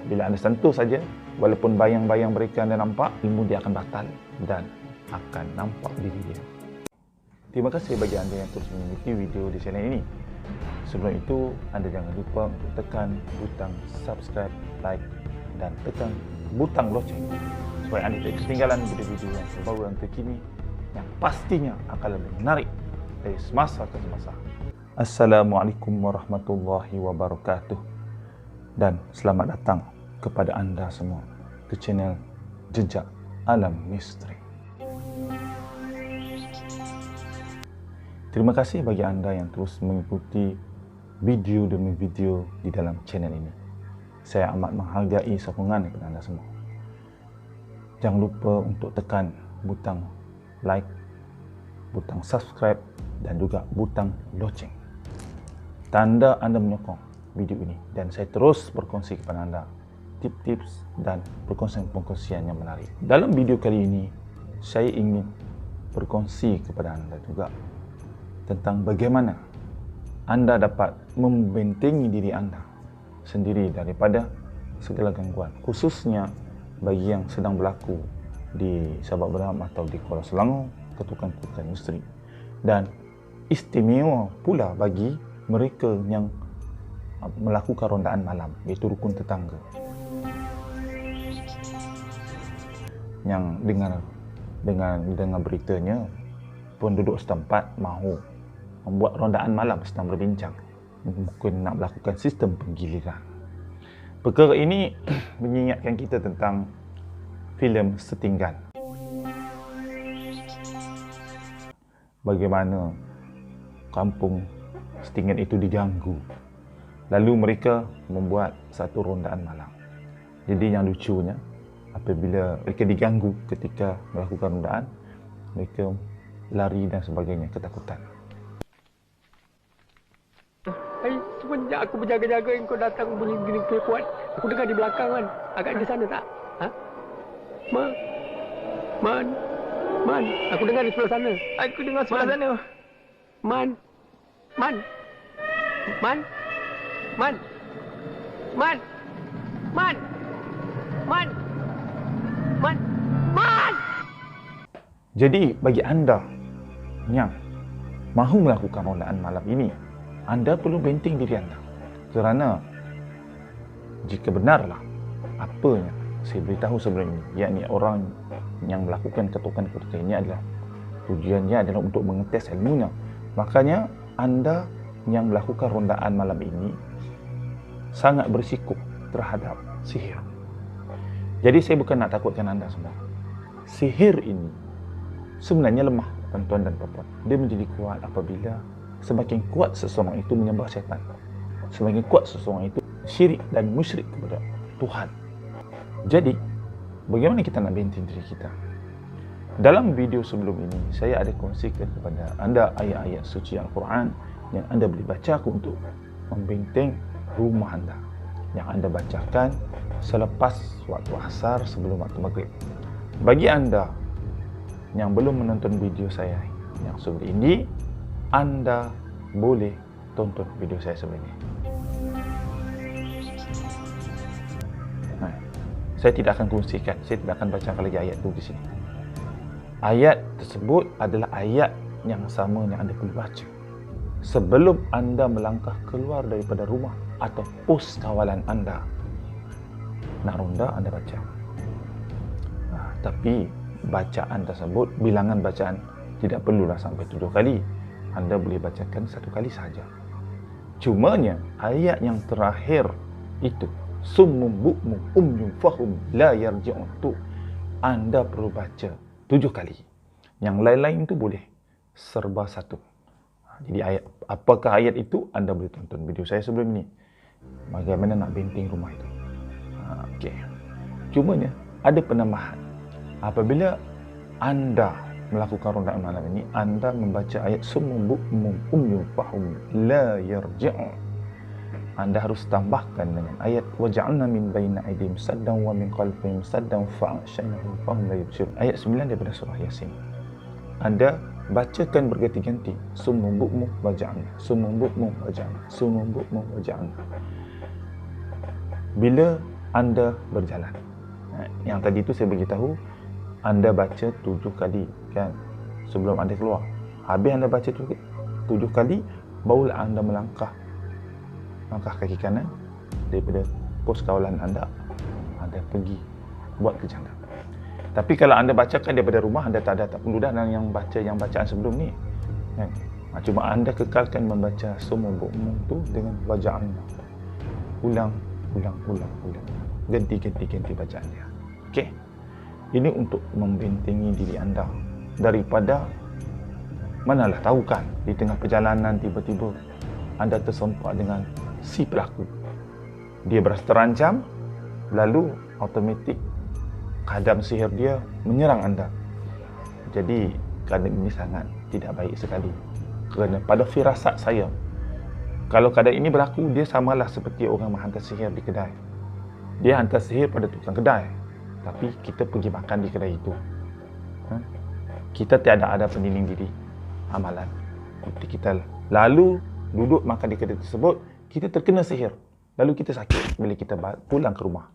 Bila anda sentuh saja, walaupun bayang-bayang mereka anda nampak, ilmu dia akan batal dan akan nampak diri dia. Terima kasih bagi anda yang terus mengikuti video di channel ini. Sebelum itu, anda jangan lupa untuk tekan butang subscribe, like dan tekan butang loceng supaya anda tidak ketinggalan video-video yang terbaru dan terkini yang pastinya akan lebih menarik dari semasa ke semasa. Assalamualaikum warahmatullahi wabarakatuh dan selamat datang kepada anda semua ke channel Jejak Alam Misteri. Terima kasih bagi anda yang terus mengikuti video demi video di dalam channel ini. Saya amat menghargai sokongan kepada anda semua. Jangan lupa untuk tekan butang like, butang subscribe dan juga butang loceng. Tanda anda menyokong video ini dan saya terus berkongsi kepada anda tips-tips dan perkongsian-perkongsian yang menarik. Dalam video kali ini, saya ingin berkongsi kepada anda juga tentang bagaimana anda dapat membentengi diri anda sendiri daripada segala gangguan, khususnya bagi yang sedang berlaku di Sabak Berham atau di Kuala Selangor, ketukan-ketukan misteri, dan istimewa pula bagi mereka yang melakukan rondaan malam, iaitu rukun tetangga yang dengan beritanya penduduk setempat mahu membuat rondaan malam sedang berbincang mungkin nak melakukan sistem penggiliran. Perkara ini mengingatkan kita tentang filem Setinggan. Bagaimana kampung Setinggan itu diganggu, lalu mereka membuat satu rondaan malam. Jadi yang lucunya, apabila mereka diganggu ketika melakukan rondaan, mereka lari dan sebagainya, ketakutan. Hai, semenjak aku berjaga-jaga yang kau datang bunyi gini kuat. Aku dengar di belakang kan. Agak di sana tak? Ha? Man. Aku dengar di sebelah sana. Aku dengar sebelah sana. Man. Jadi bagi anda yang mahu melakukan rondaan malam ini, anda perlu benteng diri anda. Kerana jika benarlah apa yang saya beritahu sebelum ini, yakni orang yang melakukan ketukan-ketukan ini adalah tujuannya adalah untuk mengetes ilmunya, makanya anda yang melakukan rondaan malam ini sangat berisiko terhadap sihir. Jadi saya bukan nak takutkan anda semua. Sihir ini sebenarnya lemah, tuan-tuan dan puan-puan. Dia menjadi kuat apabila semakin kuat seseorang itu menyembah syaitan, semakin kuat seseorang itu syirik dan musyrik kepada Tuhan. Jadi, bagaimana kita nak benteng diri kita? Dalam video sebelum ini, saya ada kongsikan kepada anda ayat-ayat suci Al-Quran yang anda boleh baca untuk membenteng rumah anda, yang anda bacakan selepas waktu asar sebelum waktu maghrib. Bagi anda yang belum menonton video saya yang sebelum ini, anda boleh tonton video saya sebelum ini. Saya tidak akan kongsikan, saya tidak akan bacakan lagi ayat itu di sini. Ayat tersebut adalah ayat yang sama yang anda perlu baca sebelum anda melangkah keluar daripada rumah atau pos kawalan anda. Nak ronda, anda baca. Tapi bacaan tersebut, bilangan bacaan tidak perlulah sampai 7 kali. Anda boleh bacakan 1 kali saja. Cumanya ayat yang terakhir itu, summum bukmum umyum fahum la yarji'un, tu anda perlu baca 7 kali. Yang lain-lain itu boleh serba 1. Jadi ayat, apakah ayat itu, anda boleh tonton video saya sebelum ini, bagaimana nak benteng rumah itu. Okey. Cumanya ada penambahan. Apabila anda melakukan rondaan malam ini, anda membaca ayat summum bukmum umyum fahum la yarji'un, anda harus tambahkan dengan ayat waja'alna min baina aydihim saddan wa min khalfihim saddan fa'ashaynahum fahum la yubsirun, ayat 9 daripada surah Yasin. Anda bacakan berganti-ganti, summum bukmum waja'alna, summum bukmum waja'alna, summum bukmum waja'alna. Bila anda berjalan. Yang tadi itu saya beritahu, anda baca 7 kali kan sebelum anda keluar. Habis anda baca 7 kali, barulah anda melangkah kaki kanan daripada pos kawalan anda pergi buat kerja anda. Tapi kalau anda bacakan daripada rumah, anda tak perlu dah yang bacaan sebelum ni kan. Cuma anda kekalkan membaca semua buku tu dengan bacaan ulang, ganti bacaan dia. Okey, ini untuk membentengi diri anda daripada, manalah tahu kan, di tengah perjalanan tiba-tiba anda tersempak dengan si pelaku. Dia berasa terancam, lalu automatik kadam sihir dia menyerang anda. Jadi keadaan ini sangat tidak baik sekali. Kerana pada firasat saya, kalau keadaan ini berlaku, dia samalah seperti orang menghantar sihir di kedai. Dia hantar sihir pada tukang kedai, tapi kita pergi makan di kedai itu. Kita tiada ada pendinding diri amalan. Kita lalu duduk makan di kedai tersebut, kita terkena sihir. Lalu kita sakit bila kita pulang ke rumah.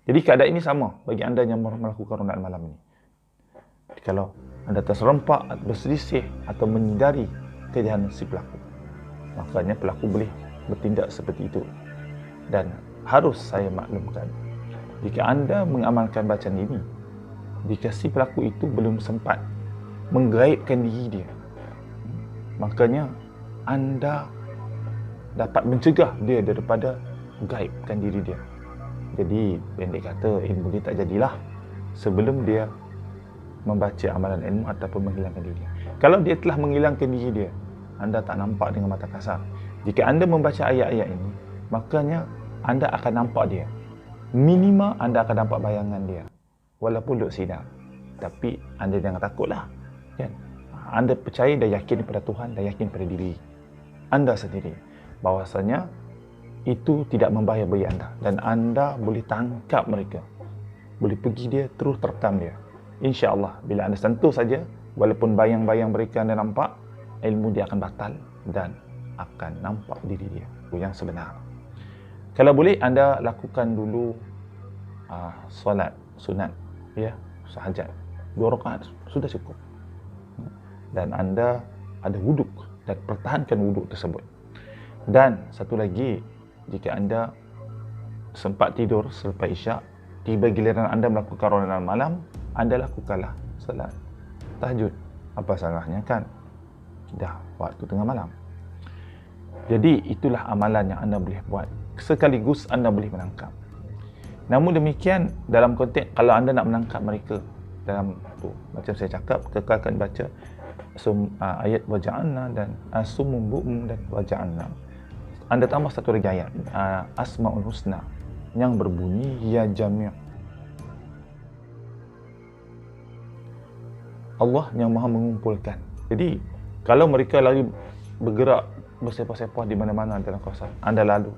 Jadi keadaan ini sama bagi anda yang melakukan rondaan malam ini. Kalau anda terserempak, berselisih atau menyedari kejahatan si pelaku, makanya pelaku boleh bertindak seperti itu. Dan harus saya maklumkan, jika anda mengamalkan bacaan ini, jika si pelaku itu belum sempat menggaibkan diri dia, makanya anda dapat mencegah dia daripada gaibkan diri dia. Jadi pendek kata, ilmu dia tak jadilah sebelum dia membaca amalan ilmu ataupun menghilangkan diri. Kalau dia telah menghilangkan diri dia, anda tak nampak dengan mata kasar. Jika anda membaca ayat-ayat ini, makanya anda akan nampak dia. Minima anda akan nampak bayangan dia, walaupun duduk sidang. Tapi anda jangan takutlah, kan? Anda percaya dan yakin pada Tuhan dan yakin pada diri anda sendiri, bahwasanya itu tidak membahaya bagi anda, dan anda boleh tangkap mereka, boleh pergi dia, terus terkam dia. InsyaAllah bila anda sentuh saja, walaupun bayang-bayang mereka anda nampak, ilmu dia akan batal dan akan nampak diri dia yang sebenar. Kalau boleh anda lakukan dulu solat sunat, ya, sahajat 2 rakaat sudah cukup. Dan anda ada wuduk dan pertahankan wuduk tersebut. Dan satu lagi, jika anda sempat tidur selepas isyak, tiba giliran anda melakukan rondaan malam, anda lakukanlah salat tahajud. Apa salahnya kan? Dah waktu tengah malam. Jadi itulah amalan yang anda boleh buat. Sekaligus anda boleh menangkap. Namun demikian, dalam konteks kalau anda nak menangkap mereka dalam tu, macam saya cakap, kekalkan baca ayat waja'alna dan asumum bu'um dan waja'alna. Anda tambah satu lagi ayat, Asmaul Husna, yang berbunyi ya jami'. Allah yang maha mengumpulkan. Jadi kalau mereka lagi bergerak bersepah-sepah di mana-mana dalam kawasan, anda lalu,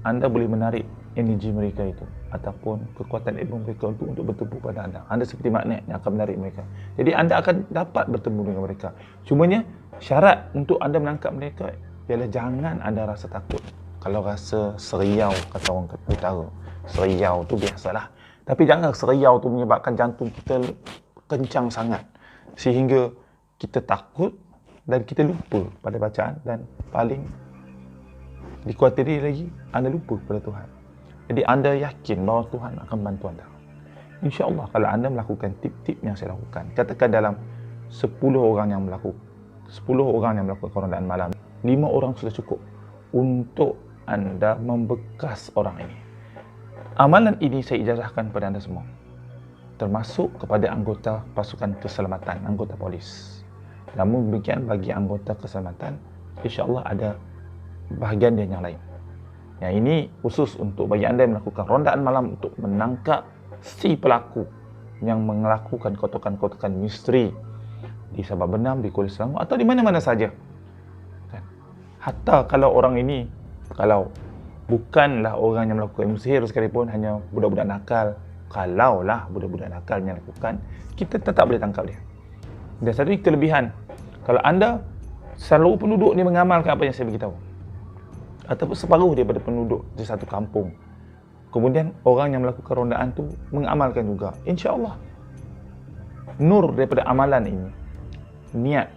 anda boleh menarik energi mereka itu ataupun kekuatan ilmu mereka untuk bertemu pada anda. Anda seperti magnet yang akan menarik mereka. Jadi anda akan dapat bertemu dengan mereka. Cumanya syarat untuk anda menangkap mereka ialah jangan anda rasa takut. Kalau rasa seriau, kata orang utara, seriau tu biasalah. Tapi jangan seriau tu menyebabkan jantung kita kencang sangat sehingga kita takut dan kita lupa pada bacaan, dan paling dikhawatiri lagi, anda lupa kepada Tuhan. Jadi anda yakin bahawa Tuhan akan bantu anda. InsyaAllah kalau anda melakukan tip-tip yang saya lakukan, katakan dalam 10 orang yang melakukan rondaan malam, 5 orang sudah cukup untuk anda membekas orang ini. Amalan ini saya ijazahkan kepada anda semua, termasuk kepada anggota pasukan keselamatan, anggota polis. Namun demikian bagi anggota keselamatan, insyaAllah ada bahagian dia yang lain. Yang ini khusus untuk bagi anda yang melakukan rondaan malam untuk menangkap si pelaku yang melakukan kotokan-kotokan misteri di Sabak Benam, di Kuala Selangor atau di mana-mana saja. Hatta kalau orang ini, kalau bukanlah orang yang melakukan ilmu sihir sekalipun, hanya budak-budak nakal, kalaulah budak-budak nakal yang lakukan, kita tetap boleh tangkap dia. Dan satu kelebihan, kalau anda seluruh penduduk ni mengamalkan apa yang saya beritahu, ataupun separuh daripada penduduk di satu kampung Kemudian orang yang melakukan rondaan tu mengamalkan juga. InsyaAllah nur daripada amalan ini, niat,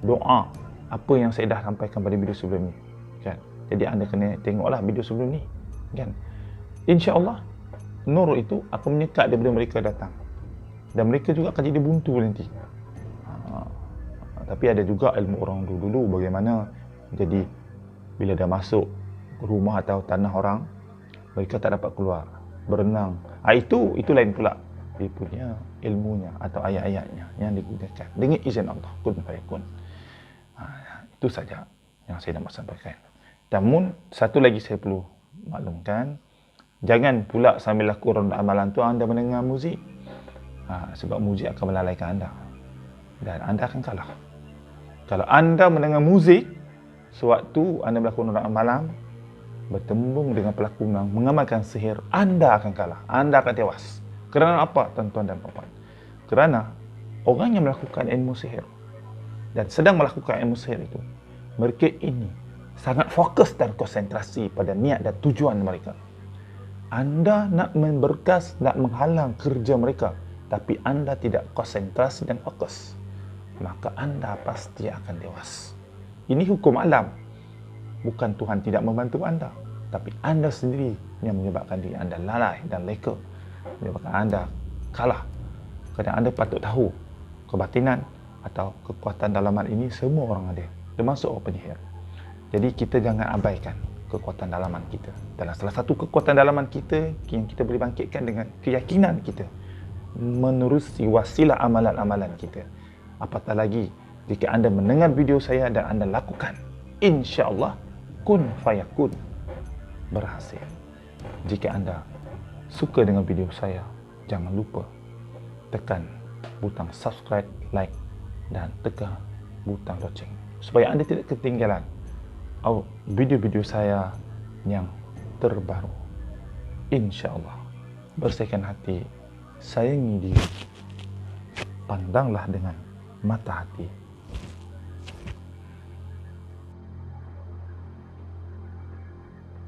doa, apa yang saya dah sampaikan pada video sebelum ni, kan? Jadi anda kena tengoklah video sebelum ni, kan? InsyaAllah nur itu akan menyekat daripada mereka datang, dan mereka juga akan jadi buntu nanti. Tapi ada juga ilmu orang dulu bagaimana jadi bila dah masuk rumah atau tanah orang, mereka tak dapat keluar, berenang. Itu lain pula. Dia punya ilmunya atau ayat-ayatnya yang digunakan dengan izin Allah, kun fayakun. Itu saja yang saya nak sampaikan. Namun satu lagi saya perlu maklumkan, jangan pula sambil lakukan ronda amalan tu anda mendengar muzik. Sebab muzik akan melalaikan anda dan anda akan kalah. Kalau anda mendengar muzik sewaktu anda melakukan ronda amalan, bertembung dengan pelaku yang mengamalkan sihir, anda akan kalah, anda akan tewas. Kerana apa, tuan-tuan dan puan-puan? Kerana orang yang melakukan ilmu sihir dan sedang melakukan ilmu sihir itu, mereka ini sangat fokus dan konsentrasi pada niat dan tujuan mereka. Anda nak memberkas, nak menghalang kerja mereka, tapi anda tidak konsentrasi dan fokus, maka anda pasti akan tewas. Ini hukum alam. Bukan Tuhan tidak membantu anda, tapi anda sendiri yang menyebabkan diri anda lalai dan leka, menyebabkan anda kalah. Kerana anda patut tahu kebatinan atau kekuatan dalaman ini semua orang ada, termasuk orang penyihir. Jadi kita jangan abaikan kekuatan dalaman kita. Dan salah satu kekuatan dalaman kita yang kita boleh bangkitkan dengan keyakinan kita, menerusi wasilah amalan-amalan kita. Apatah lagi jika anda mendengar video saya dan anda lakukan, insya-Allah kun fayakun, berhasil. Jika anda suka dengan video saya, jangan lupa tekan butang subscribe, like dan tekan butang loceng supaya anda tidak ketinggalan video-video saya yang terbaru. InsyaAllah, bersihkan hati, sayangi diri, pandanglah dengan mata hati